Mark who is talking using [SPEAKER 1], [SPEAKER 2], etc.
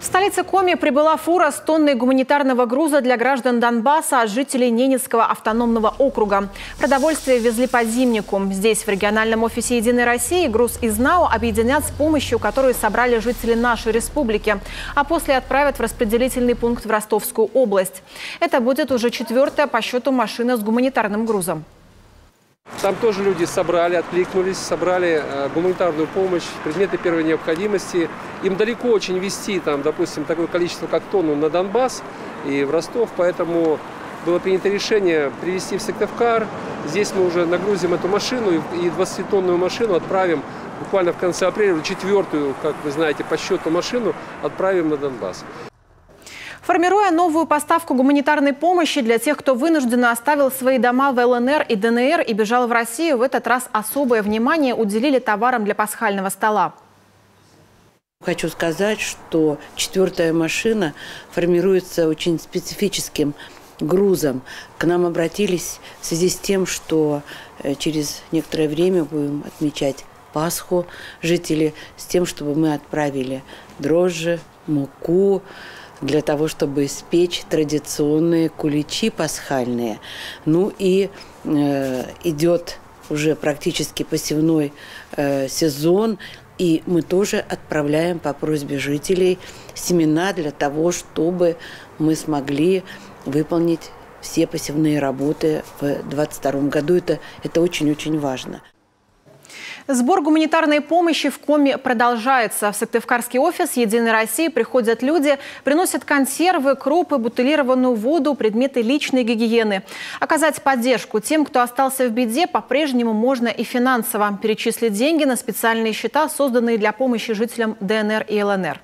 [SPEAKER 1] столице Коми прибыла фура с тонной гуманитарного груза для граждан Донбасса от жителей Ненецкого автономного округа. Продовольствие везли по Зимнику. Здесь, в региональном офисе «Единой России», груз из НАО объединят с помощью, которую собрали жители нашей республики, а после отправят в распределительный пункт в Ростовскую область. Это будет уже 4-я по счету машина с гуманитарным грузом.
[SPEAKER 2] Там тоже люди собрали, откликнулись, собрали гуманитарную помощь, предметы первой необходимости. Им далеко очень везти, там, допустим, такое количество, как тонну на Донбасс и в Ростов, поэтому было принято решение привезти в Сыктывкар. Здесь мы уже нагрузим эту машину и 20-тонную машину отправим буквально в конце апреля, 4-ю, как вы знаете, по счету машину отправим на Донбасс.
[SPEAKER 1] Формируя новую поставку гуманитарной помощи для тех, кто вынужденно оставил свои дома в ЛНР и ДНР и бежал в Россию, в этот раз особое внимание уделили товарам для пасхального стола.
[SPEAKER 3] Хочу сказать, что 4-я машина формируется очень специфическим грузом. К нам обратились в связи с тем, что через некоторое время будем отмечать Пасху жители, с тем, чтобы мы отправили дрожжи, муку, для того, чтобы испечь традиционные куличи пасхальные. Ну и идет уже практически посевной сезон, и мы тоже отправляем по просьбе жителей семена для того, чтобы мы смогли выполнить все посевные работы в 2022 году. Это очень-очень важно.
[SPEAKER 1] Сбор гуманитарной помощи в Коми продолжается. В Сыктывкарский офис «Единой России» приходят люди, приносят консервы, крупы, бутылированную воду, предметы личной гигиены. Оказать поддержку тем, кто остался в беде, по-прежнему можно и финансово. Перечислить деньги на специальные счета, созданные для помощи жителям ДНР и ЛНР.